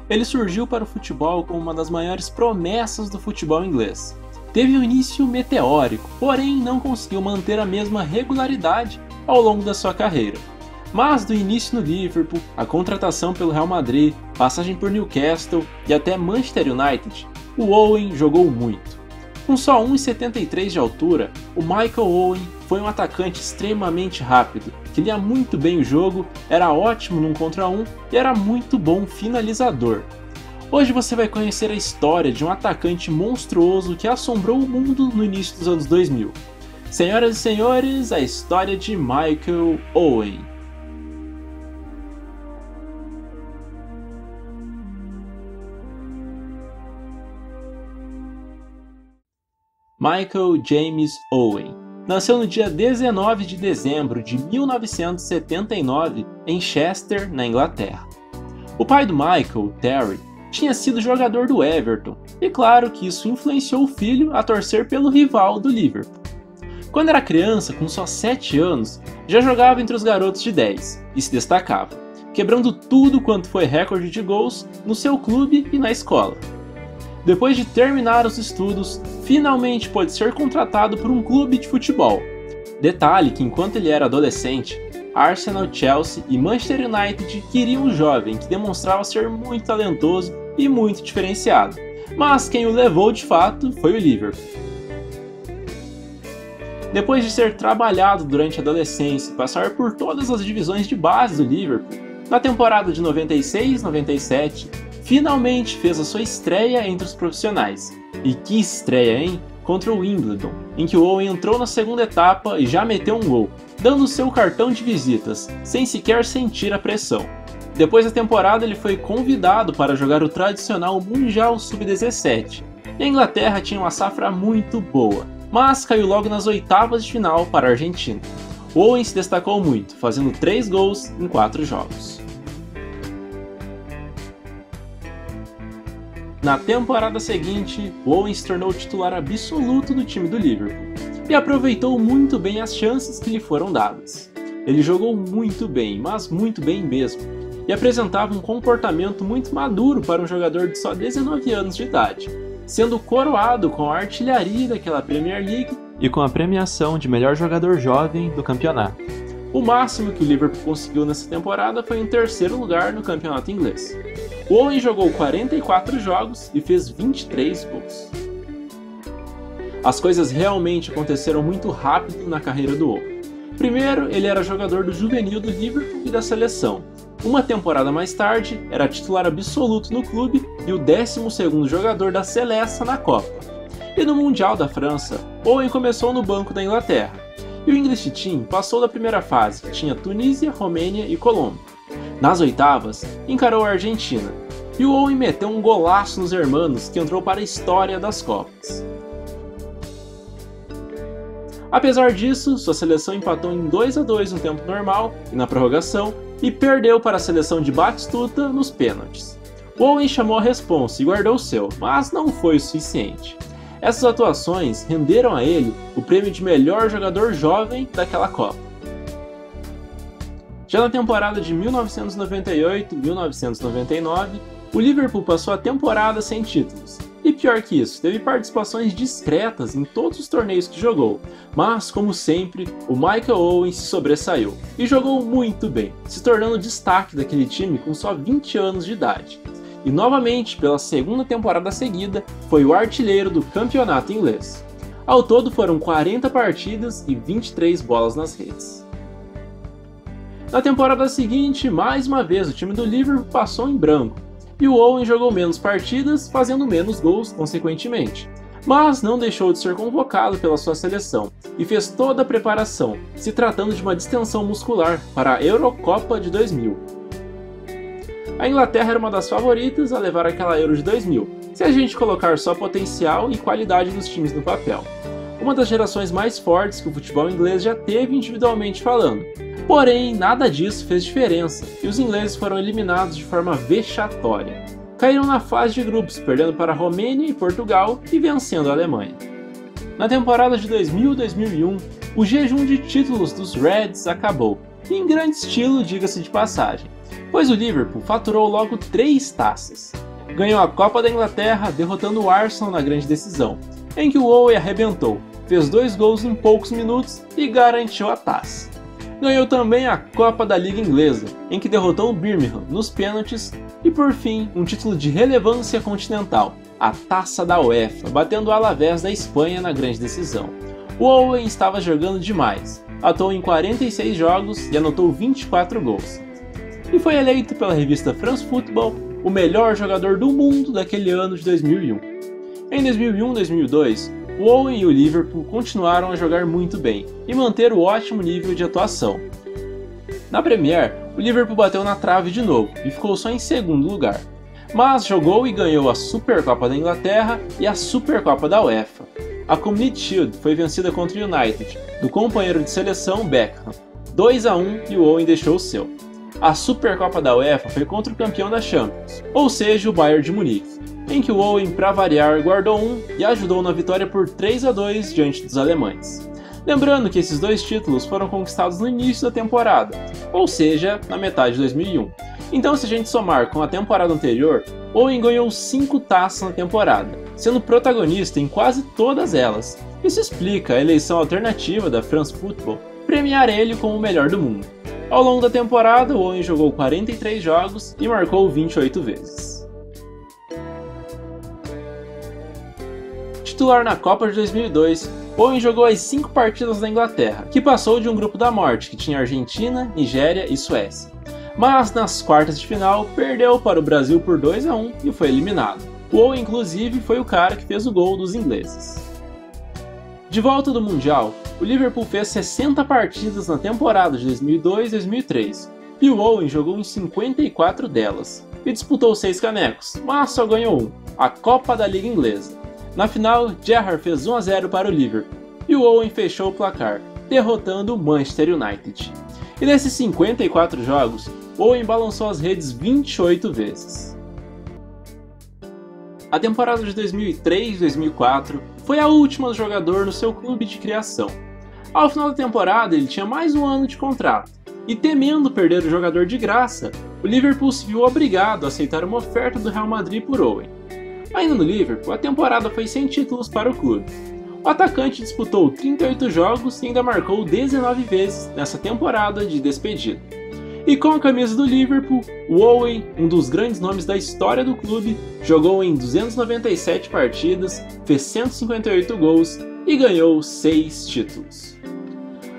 ele surgiu para o futebol como uma das maiores promessas do futebol inglês. Teve um início meteórico, porém não conseguiu manter a mesma regularidade ao longo da sua carreira. Mas do início no Liverpool, a contratação pelo Real Madrid, passagem por Newcastle e até Manchester United, o Owen jogou muito. Com só 1,73 de altura, o Michael Owen foi um atacante extremamente rápido, que lia muito bem o jogo, era ótimo num contra um e era muito bom finalizador. Hoje você vai conhecer a história de um atacante monstruoso que assombrou o mundo no início dos anos 2000. Senhoras e senhores, a história de Michael Owen. Michael James Owen nasceu no dia 19 de dezembro de 1979 em Chester, na Inglaterra. O pai do Michael, Terry, tinha sido jogador do Everton, e claro que isso influenciou o filho a torcer pelo rival do Liverpool. Quando era criança, com só 7 anos, já jogava entre os garotos de 10 e se destacava, quebrando tudo quanto foi recorde de gols no seu clube e na escola. Depois de terminar os estudos, finalmente pôde ser contratado por um clube de futebol. Detalhe que enquanto ele era adolescente, Arsenal, Chelsea e Manchester United queriam um jovem que demonstrava ser muito talentoso e muito diferenciado, mas quem o levou de fato foi o Liverpool. Depois de ser trabalhado durante a adolescência e passar por todas as divisões de base do Liverpool, na temporada de 96-97, finalmente fez a sua estreia entre os profissionais. E que estreia, hein? Contra o Wimbledon, em que o Owen entrou na segunda etapa e já meteu um gol, dando seu cartão de visitas, sem sequer sentir a pressão. Depois da temporada ele foi convidado para jogar o tradicional Mundial Sub-17. E a Inglaterra tinha uma safra muito boa, mas caiu logo nas oitavas de final para a Argentina. O Owen se destacou muito, fazendo 3 gols em 4 jogos. Na temporada seguinte, o Owen se tornou o titular absoluto do time do Liverpool e aproveitou muito bem as chances que lhe foram dadas. Ele jogou muito bem, mas muito bem mesmo, e apresentava um comportamento muito maduro para um jogador de só 19 anos de idade, sendo coroado com a artilharia daquela Premier League e com a premiação de melhor jogador jovem do campeonato. O máximo que o Liverpool conseguiu nessa temporada foi em 3º lugar no campeonato inglês. O Owen jogou 44 jogos e fez 23 gols. As coisas realmente aconteceram muito rápido na carreira do Owen. Primeiro, ele era jogador do juvenil do Liverpool e da seleção. Uma temporada mais tarde, era titular absoluto no clube e o 12º jogador da seleção na Copa. E no Mundial da França, Owen começou no banco da Inglaterra. E o English Team passou da primeira fase, que tinha Tunísia, Romênia e Colômbia. Nas oitavas, encarou a Argentina, e o Owen meteu um golaço nos hermanos que entrou para a história das Copas. Apesar disso, sua seleção empatou em 2-2 no tempo normal e na prorrogação, e perdeu para a seleção de Batistuta nos pênaltis. O Owen chamou a responsa e guardou o seu, mas não foi o suficiente. Essas atuações renderam a ele o prêmio de melhor jogador jovem daquela Copa. Já na temporada de 1998-1999, o Liverpool passou a temporada sem títulos. E pior que isso, teve participações discretas em todos os torneios que jogou, mas, como sempre, o Michael Owen se sobressaiu e jogou muito bem, se tornando o destaque daquele time com só 20 anos de idade. E novamente, pela segunda temporada seguida, foi o artilheiro do campeonato inglês. Ao todo foram 40 partidas e 23 bolas nas redes. Na temporada seguinte, mais uma vez o time do Liverpool passou em branco, e o Owen jogou menos partidas, fazendo menos gols consequentemente. Mas não deixou de ser convocado pela sua seleção, e fez toda a preparação, se tratando de uma distensão muscular para a Eurocopa de 2000. A Inglaterra era uma das favoritas a levar aquela Euro de 2000, se a gente colocar só potencial e qualidade dos times no papel. Uma das gerações mais fortes que o futebol inglês já teve individualmente falando. Porém, nada disso fez diferença, e os ingleses foram eliminados de forma vexatória. Caíram na fase de grupos, perdendo para a Romênia e Portugal e vencendo a Alemanha. Na temporada de 2000-2001, o jejum de títulos dos Reds acabou, em grande estilo, diga-se de passagem, pois o Liverpool faturou logo 3 taças. ganhou a Copa da Inglaterra derrotando o Arsenal na grande decisão, em que o Owen arrebentou, fez 2 gols em poucos minutos e garantiu a taça. Ganhou também a Copa da Liga Inglesa, em que derrotou o Birmingham nos pênaltis, e por fim um título de relevância continental, a Taça da UEFA, batendo o Alavés da Espanha na grande decisão. O Owen estava jogando demais, atuou em 46 jogos e anotou 24 gols. E foi eleito pela revista France Football o melhor jogador do mundo daquele ano de 2001. Em 2001-2002, o Owen e o Liverpool continuaram a jogar muito bem e manter o ótimo nível de atuação. Na Premier, o Liverpool bateu na trave de novo e ficou só em segundo lugar, mas jogou e ganhou a Supercopa da Inglaterra e a Supercopa da UEFA. A Community Shield foi vencida contra o United, do companheiro de seleção Beckham, 2-1, e o Owen deixou o seu. A Supercopa da UEFA foi contra o campeão da Champions, ou seja, o Bayern de Munique, em que o Owen, para variar, guardou um e ajudou na vitória por 3-2 diante dos alemães. Lembrando que esses 2 títulos foram conquistados no início da temporada, ou seja, na metade de 2001. Então, se a gente somar com a temporada anterior, Owen ganhou 5 taças na temporada, sendo protagonista em quase todas elas. Isso explica a eleição alternativa da France Football premiar ele como o melhor do mundo. Ao longo da temporada, o Owen jogou 43 jogos e marcou 28 vezes. Titular na Copa de 2002, Owen jogou as 5 partidas da Inglaterra, que passou de um grupo da morte que tinha Argentina, Nigéria e Suécia. Mas nas quartas de final, perdeu para o Brasil por 2-1 e foi eliminado. O Owen, inclusive, foi o cara que fez o gol dos ingleses. De volta do Mundial, o Liverpool fez 60 partidas na temporada de 2002-2003, e o Owen jogou em 54 delas, e disputou 6 canecos, mas só ganhou um, a Copa da Liga Inglesa. Na final, Gerrard fez 1-0 para o Liverpool, e o Owen fechou o placar, derrotando o Manchester United. E nesses 54 jogos, Owen balançou as redes 28 vezes. A temporada de 2003-2004 foi a última do jogador no seu clube de criação. Ao final da temporada, ele tinha mais um ano de contrato, e temendo perder o jogador de graça, o Liverpool se viu obrigado a aceitar uma oferta do Real Madrid por Owen. Ainda no Liverpool, a temporada foi sem títulos para o clube. O atacante disputou 38 jogos e ainda marcou 19 vezes nessa temporada de despedida. E com a camisa do Liverpool, o Owen, um dos grandes nomes da história do clube, jogou em 297 partidas, fez 158 gols e ganhou 6 títulos.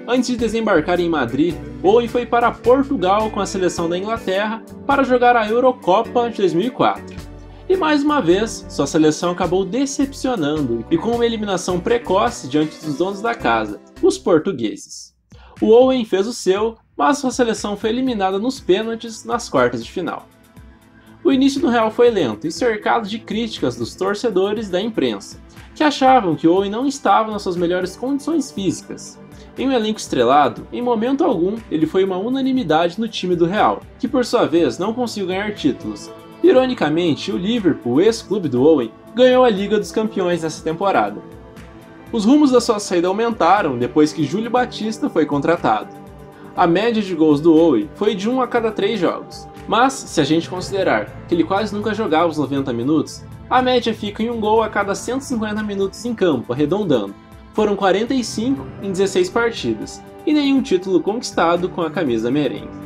Antes de desembarcar em Madrid, Owen foi para Portugal com a seleção da Inglaterra para jogar a Eurocopa de 2004. E mais uma vez, sua seleção acabou decepcionando e com uma eliminação precoce diante dos donos da casa, os portugueses. O Owen fez o seu, mas sua seleção foi eliminada nos pênaltis nas quartas de final. O início do Real foi lento e cercado de críticas dos torcedores e da imprensa, que achavam que Owen não estava nas suas melhores condições físicas. Em um elenco estrelado, em momento algum, ele foi uma unanimidade no time do Real, que por sua vez não conseguiu ganhar títulos. Ironicamente, o Liverpool, ex-clube do Owen, ganhou a Liga dos Campeões nessa temporada. Os rumos da sua saída aumentaram depois que Júlio Batista foi contratado. A média de gols do Owen foi de 1 a cada 3 jogos, mas se a gente considerar que ele quase nunca jogava os 90 minutos, a média fica em um gol a cada 150 minutos em campo, arredondando. Foram 45 em 16 partidas, e nenhum título conquistado com a camisa merengue.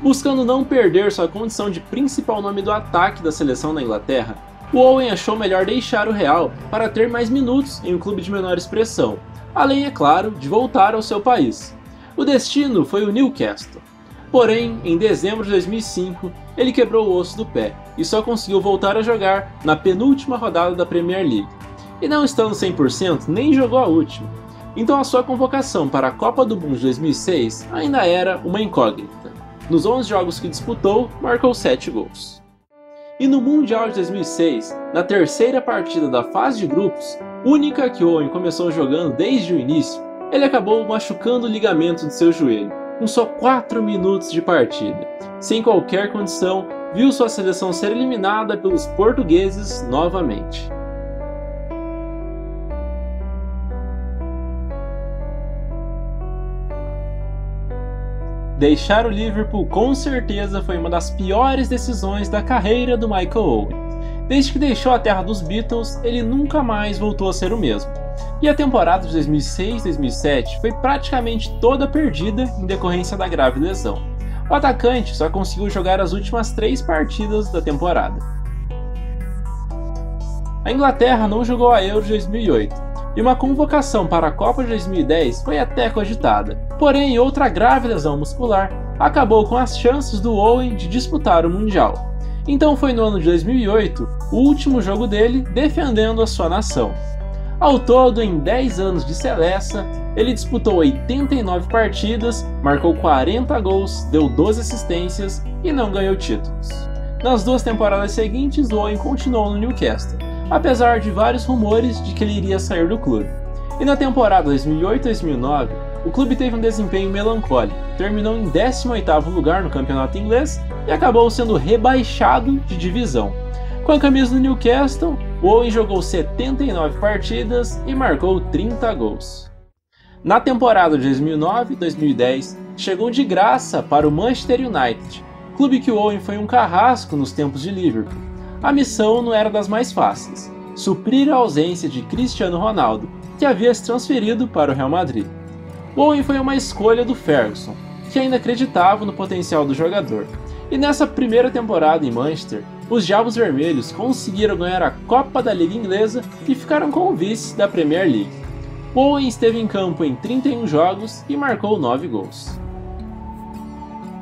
Buscando não perder sua condição de principal nome do ataque da seleção da Inglaterra, o Owen achou melhor deixar o Real para ter mais minutos em um clube de menor expressão, além, é claro, de voltar ao seu país. O destino foi o Newcastle. Porém, em dezembro de 2005, ele quebrou o osso do pé e só conseguiu voltar a jogar na penúltima rodada da Premier League. E não estando 100%, nem jogou a última. Então a sua convocação para a Copa do Mundo de 2006 ainda era uma incógnita. Nos 11 jogos que disputou, marcou 7 gols. E no Mundial de 2006, na terceira partida da fase de grupos, única que Owen começou jogando desde o início, ele acabou machucando o ligamento de seu joelho, com só 4 minutos de partida. Sem qualquer condição, viu sua seleção ser eliminada pelos portugueses novamente. Deixar o Liverpool com certeza foi uma das piores decisões da carreira do Michael Owen. Desde que deixou a terra dos Beatles, ele nunca mais voltou a ser o mesmo. E a temporada de 2006-2007 foi praticamente toda perdida em decorrência da grave lesão. O atacante só conseguiu jogar as últimas 3 partidas da temporada. A Inglaterra não jogou a Euro de 2008, e uma convocação para a Copa de 2010 foi até cogitada. Porém, outra grave lesão muscular acabou com as chances do Owen de disputar o Mundial. Então foi no ano de 2008 o último jogo dele defendendo a sua nação. Ao todo, em 10 anos de seleção, ele disputou 89 partidas, marcou 40 gols, deu 12 assistências e não ganhou títulos. Nas 2 temporadas seguintes, o Owen continuou no Newcastle, apesar de vários rumores de que ele iria sair do clube. E na temporada 2008-2009, o clube teve um desempenho melancólico, terminou em 18º lugar no campeonato inglês e acabou sendo rebaixado de divisão. Com a camisa do Newcastle, o Owen jogou 79 partidas e marcou 30 gols. Na temporada de 2009-2010, chegou de graça para o Manchester United, clube que o Owen foi um carrasco nos tempos de Liverpool. A missão não era das mais fáceis: suprir a ausência de Cristiano Ronaldo, que havia se transferido para o Real Madrid. O Owen foi uma escolha do Ferguson, que ainda acreditava no potencial do jogador. E nessa primeira temporada em Manchester, os Diabos Vermelhos conseguiram ganhar a Copa da Liga Inglesa e ficaram com o vice da Premier League. O Owen esteve em campo em 31 jogos e marcou 9 gols.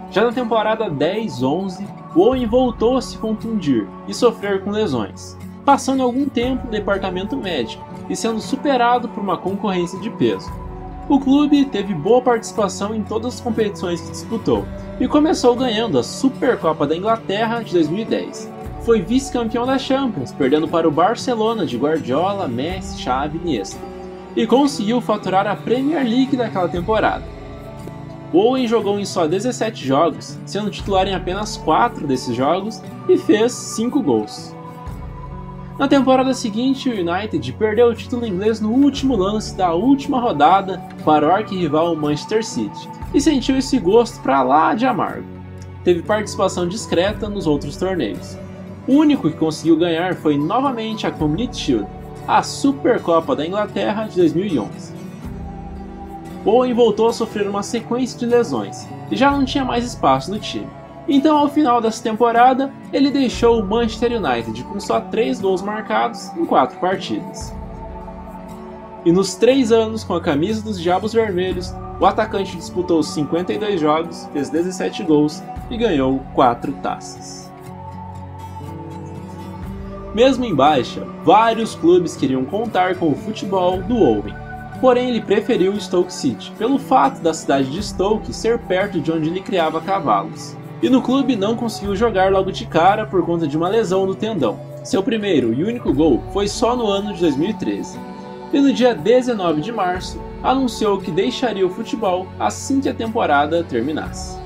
Já na temporada 10-11, o Owen voltou a se contundir e sofrer com lesões, passando algum tempo no departamento médico e sendo superado por uma concorrência de peso. O clube teve boa participação em todas as competições que disputou e começou ganhando a Supercopa da Inglaterra de 2010. Foi vice-campeão da Champions, perdendo para o Barcelona de Guardiola, Messi, Xavi e Iniesta, e conseguiu faturar a Premier League daquela temporada. O Owen jogou em só 17 jogos, sendo titular em apenas 4 desses jogos e fez 5 gols. Na temporada seguinte, o United perdeu o título inglês no último lance da última rodada para o arquirrival Manchester City e sentiu esse gosto pra lá de amargo. Teve participação discreta nos outros torneios. O único que conseguiu ganhar foi novamente a Community Shield, a Supercopa da Inglaterra de 2011. Owen voltou a sofrer uma sequência de lesões e já não tinha mais espaço no time. Então, ao final dessa temporada, ele deixou o Manchester United com só 3 gols marcados em 4 partidas. E nos 3 anos com a camisa dos Diabos Vermelhos, o atacante disputou 52 jogos, fez 17 gols e ganhou 4 taças. Mesmo em baixa, vários clubes queriam contar com o futebol do Owen. Porém, ele preferiu o Stoke City, pelo fato da cidade de Stoke ser perto de onde ele criava cavalos. E no clube não conseguiu jogar logo de cara por conta de uma lesão no tendão. Seu primeiro e único gol foi só no ano de 2013. E no dia 19 de março, anunciou que deixaria o futebol assim que a temporada terminasse.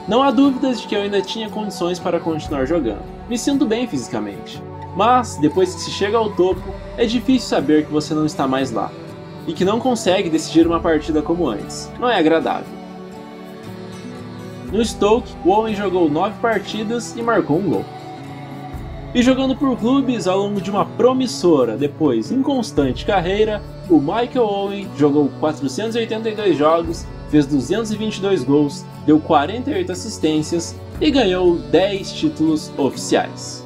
Não há dúvidas de que eu ainda tinha condições para continuar jogando. Me sinto bem fisicamente. Mas, depois que se chega ao topo, é difícil saber que você não está mais lá. E que não consegue decidir uma partida como antes. Não é agradável. No Stoke, o Owen jogou 9 partidas e marcou um gol. E jogando por clubes ao longo de uma promissora, depois inconstante carreira, o Michael Owen jogou 482 jogos, fez 222 gols, deu 48 assistências e ganhou 10 títulos oficiais.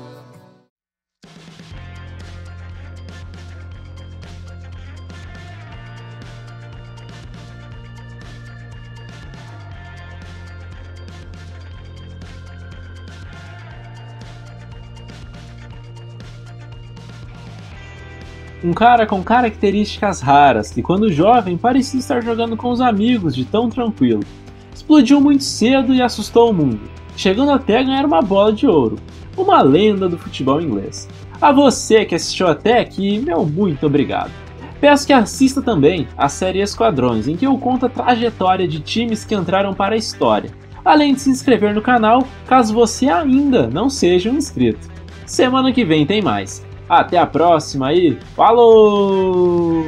Um cara com características raras, que quando jovem parecia estar jogando com os amigos de tão tranquilo. Explodiu muito cedo e assustou o mundo, chegando até a ganhar uma bola de ouro. Uma lenda do futebol inglês. A você que assistiu até aqui, meu muito obrigado. Peço que assista também a série Esquadrões, em que eu conto a trajetória de times que entraram para a história, além de se inscrever no canal caso você ainda não seja um inscrito. Semana que vem tem mais. Até a próxima e falou!